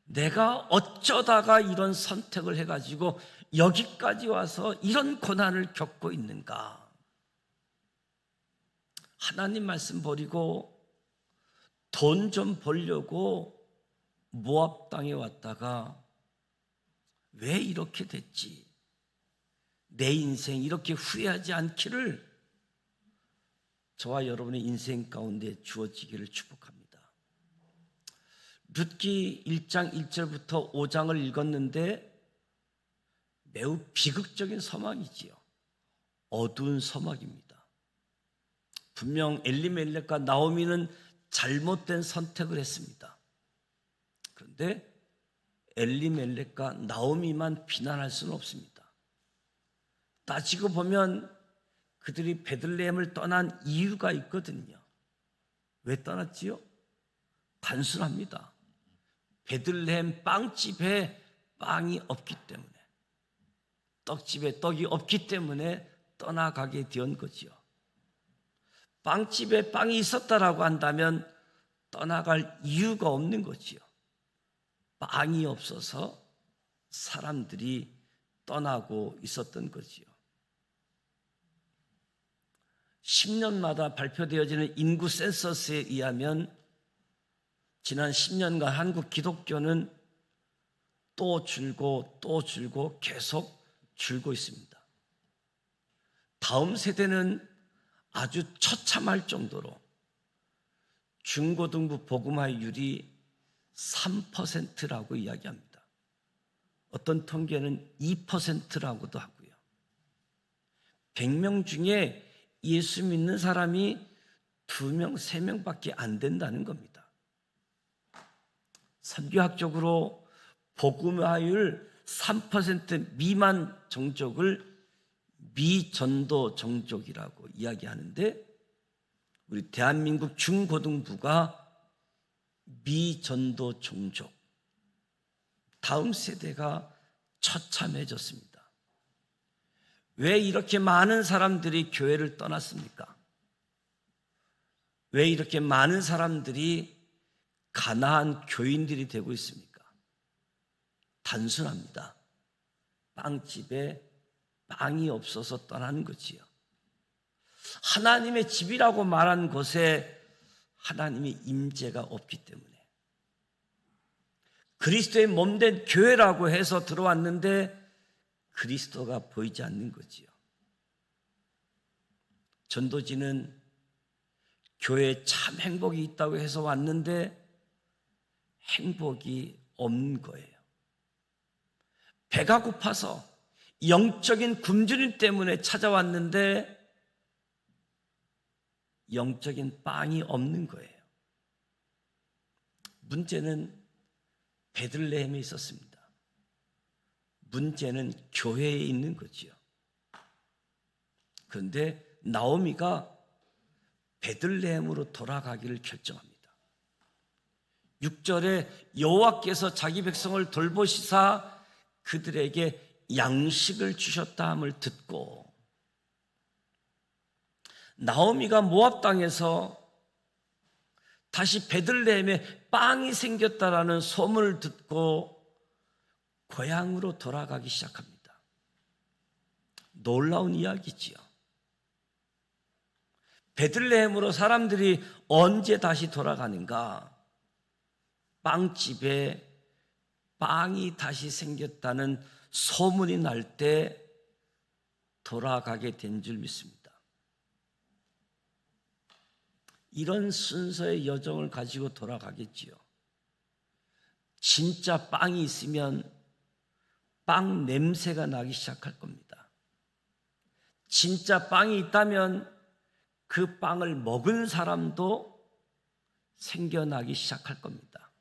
내가 어쩌다가 이런 선택을 해가지고 여기까지 와서 이런 고난을 겪고 있는가? 하나님 말씀 버리고 돈 좀 벌려고 모압 땅에 왔다가 왜 이렇게 됐지? 내 인생 이렇게 후회하지 않기를 저와 여러분의 인생 가운데 주어지기를 축복합니다. 룻기 1장 1절부터 5장을 읽었는데 매우 비극적인 서막이지요. 어두운 서막입니다. 분명 엘리멜렉과 나오미는 잘못된 선택을 했습니다. 그런데 엘리멜렉과 나오미만 비난할 수는 없습니다. 따지고 보면 그들이 베들레헴을 떠난 이유가 있거든요. 왜 떠났지요? 단순합니다. 베들레헴 빵집에 빵이 없기 때문에, 떡집에 떡이 없기 때문에 떠나가게 된 거지요. 빵집에 빵이 있었다라고 한다면 떠나갈 이유가 없는 거지요. 빵이 없어서 사람들이 떠나고 있었던 거지요. 10년마다 발표되어지는 인구 센서스에 의하면 지난 10년간 한국 기독교는 또 줄고 계속 줄고 있습니다. 다음 세대는 아주 처참할 정도로 중고등부 복음화율이 3%라고 이야기합니다. 어떤 통계는 2%라고도 하고요. 100명 중에 예수 믿는 사람이 2명, 3명밖에 안 된다는 겁니다. 선교학적으로 복음화율 3% 미만 종족을 미전도 종족이라고 이야기하는데 우리 대한민국 중고등부가 미전도 종족, 다음 세대가 처참해졌습니다. 왜 이렇게 많은 사람들이 교회를 떠났습니까? 왜 이렇게 많은 사람들이 가난한 교인들이 되고 있습니까? 단순합니다. 빵집에 빵이 없어서 떠나는 거지요. 하나님의 집이라고 말한 곳에 하나님의 임재가 없기 때문에, 그리스도의 몸된 교회라고 해서 들어왔는데 그리스도가 보이지 않는 거지요. 전도지는 교회에 참 행복이 있다고 해서 왔는데 행복이 없는 거예요. 배가 고파서 영적인 굶주림 때문에 찾아왔는데 영적인 빵이 없는 거예요. 문제는 베들레헴에 있었습니다. 문제는 교회에 있는 거지요. 그런데 나오미가 베들레헴으로 돌아가기를 결정합니다. 6절에 여호와께서 자기 백성을 돌보시사 그들에게 양식을 주셨다 함을 듣고, 나오미가 모압 땅에서 다시 베들레헴에 빵이 생겼다라는 소문을 듣고 고향으로 돌아가기 시작합니다. 놀라운 이야기지요. 베들레헴으로 사람들이 언제 다시 돌아가는가? 빵집에 빵이 다시 생겼다는 소문이 날 때 돌아가게 된 줄 믿습니다. 이런 순서의 여정을 가지고 돌아가겠지요. 진짜 빵이 있으면 빵 냄새가 나기 시작할 겁니다. 진짜 빵이 있다면 그 빵을 먹은 사람도 생겨나기 시작할 겁니다.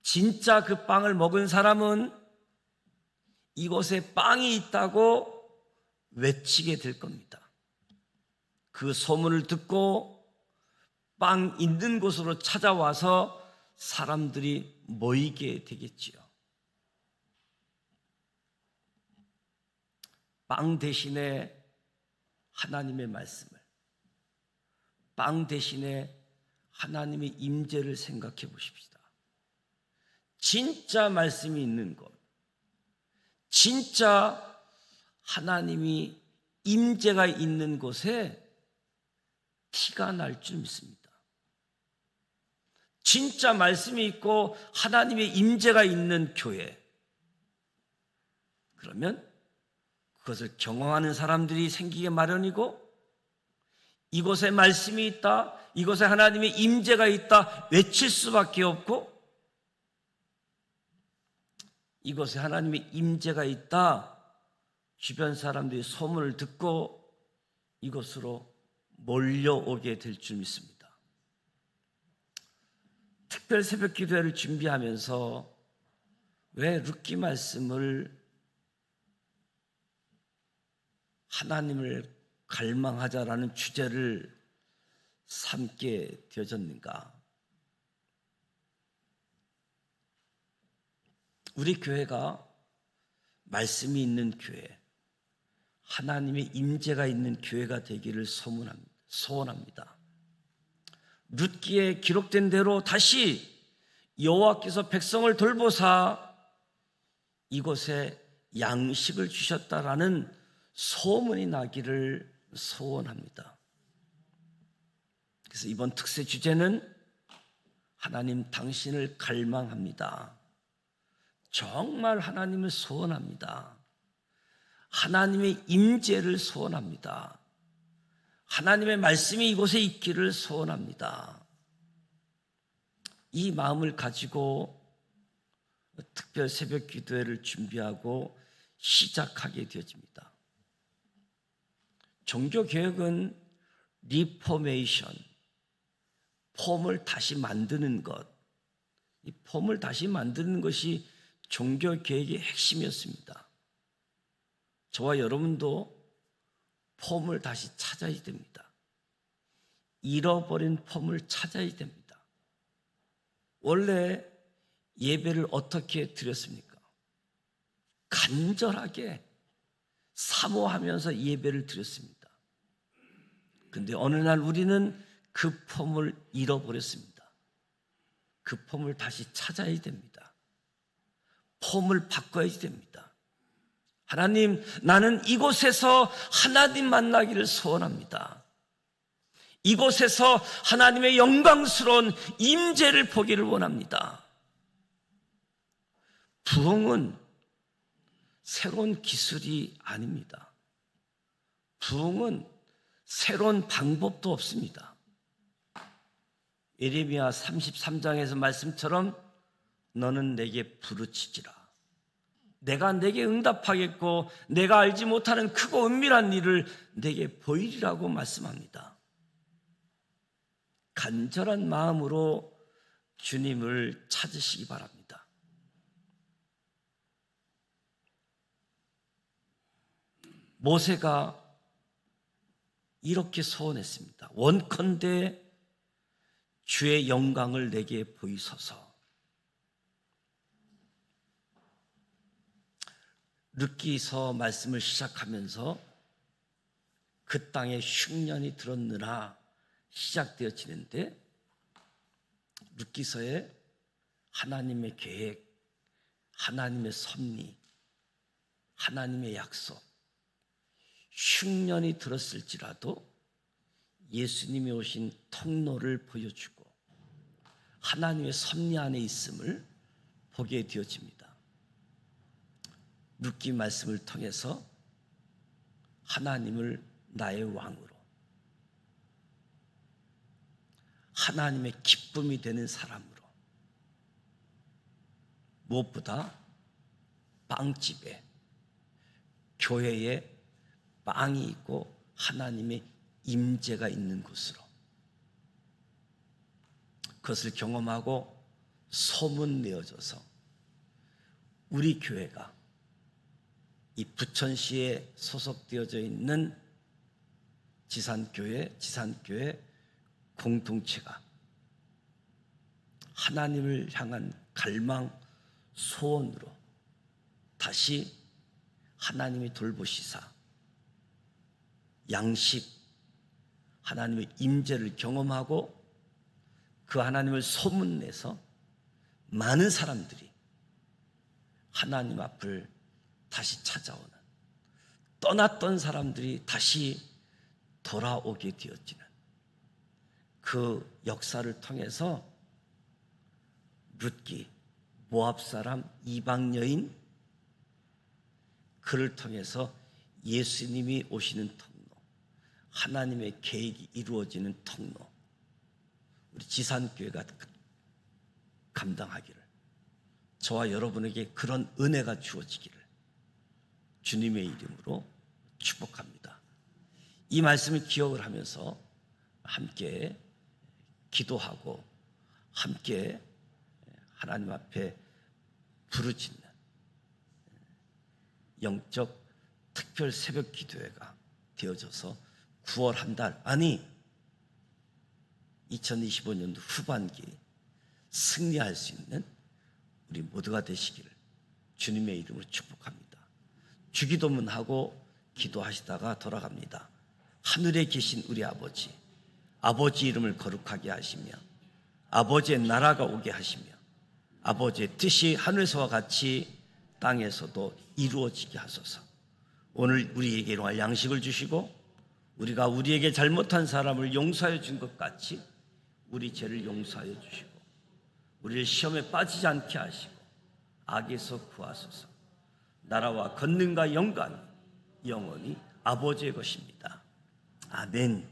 진짜 그 빵을 먹은 사람은 이곳에 빵이 있다고 외치게 될 겁니다. 그 소문을 듣고 빵 있는 곳으로 찾아와서 사람들이 모이게 되겠지요. 빵 대신에 하나님의 말씀을, 빵 대신에 하나님의 임재를 생각해 보십시다. 진짜 말씀이 있는 곳, 진짜 하나님이 임재가 있는 곳에 티가 날 줄 믿습니다. 진짜 말씀이 있고 하나님의 임재가 있는 교회, 그러면 그것을 경험하는 사람들이 생기게 마련이고, 이곳에 말씀이 있다, 이곳에 하나님의 임재가 있다 외칠 수밖에 없고, 이곳에 하나님의 임재가 있다 주변 사람들이 소문을 듣고 이곳으로 몰려오게 될 줄 믿습니다. 특별 새벽 기도회를 준비하면서 왜 룻기 말씀을 하나님을 갈망하자라는 주제를 삼게 되어졌는가? 우리 교회가 말씀이 있는 교회, 하나님의 임재가 있는 교회가 되기를 소원합니다. 룻기에 기록된 대로 다시 여호와께서 백성을 돌보사 이곳에 양식을 주셨다라는 소문이 나기를 소원합니다. 그래서 이번 특세 주제는 하나님 당신을 갈망합니다. 정말 하나님을 소원합니다. 하나님의 임재를 소원합니다. 하나님의 말씀이 이곳에 있기를 소원합니다. 이 마음을 가지고 특별 새벽 기도회를 준비하고 시작하게 되어집니다. 종교개혁은 리포메이션, 폼을 다시 만드는 것, 이 폼을 다시 만드는 것이 종교개혁의 핵심이었습니다. 저와 여러분도 폼을 다시 찾아야 됩니다. 잃어버린 폼을 찾아야 됩니다. 원래 예배를 어떻게 드렸습니까? 간절하게 사모하면서 예배를 드렸습니다. 그런데 어느 날 우리는 그 폼을 잃어버렸습니다. 그 폼을 다시 찾아야 됩니다. 폼을 바꿔야 됩니다. 하나님, 나는 이곳에서 하나님 만나기를 소원합니다. 이곳에서 하나님의 영광스러운 임재를 보기를 원합니다. 부흥은 새로운 기술이 아닙니다. 부흥은 새로운 방법도 없습니다. 예레미야 33장에서 말씀처럼 너는 내게 부르짖으라. 내가 내게 응답하겠고 내가 알지 못하는 크고 은밀한 일을 내게 보이리라고 말씀합니다. 간절한 마음으로 주님을 찾으시기 바랍니다. 모세가 이렇게 소원했습니다. 원컨대 주의 영광을 내게 보이소서. 룻기서 말씀을 시작하면서 그 땅에 흉년이 들었느라 시작되어지는데, 룻기서에 하나님의 계획, 하나님의 섭리, 하나님의 약속, 흉년이 들었을지라도 예수님이 오신 통로를 보여주고 하나님의 섭리 안에 있음을 보게 되어집니다. 룻기 말씀을 통해서 하나님을 나의 왕으로, 하나님의 기쁨이 되는 사람으로, 무엇보다 빵집에, 교회에 빵이 있고 하나님의 임재가 있는 곳으로, 그것을 경험하고 소문내어져서 우리 교회가 이 부천시에 소속되어져 있는 지산교회 공동체가 하나님을 향한 갈망, 소원으로 다시 하나님이 돌보시사 양식, 하나님의 임재를 경험하고 그 하나님을 소문내서 많은 사람들이 하나님 앞을 다시 찾아오는, 떠났던 사람들이 다시 돌아오게 되어지는 그 역사를 통해서 룻기, 모압 사람, 이방 여인, 그를 통해서 예수님이 오시는 통로, 하나님의 계획이 이루어지는 통로, 우리 지산교회가 감당하기를, 저와 여러분에게 그런 은혜가 주어지기를 주님의 이름으로 축복합니다. 이 말씀을 기억을 하면서 함께 기도하고 함께 하나님 앞에 부르짖는 영적 특별 새벽 기도회가 되어져서 9월 한 달, 아니 2025년도 후반기 승리할 수 있는 우리 모두가 되시기를 주님의 이름으로 축복합니다. 주기도문하고 기도하시다가 돌아갑니다. 하늘에 계신 우리 아버지, 아버지 이름을 거룩하게 하시며 아버지의 나라가 오게 하시며 아버지의 뜻이 하늘에서와 같이 땅에서도 이루어지게 하소서. 오늘 우리에게 일용할 양식을 주시고 우리가 우리에게 잘못한 사람을 용서해 준 것 같이 우리 죄를 용서하여 주시고 우리를 시험에 빠지지 않게 하시고 악에서 구하소서. 나라와 권능과 영광이 영원히 아버지의 것입니다. 아멘.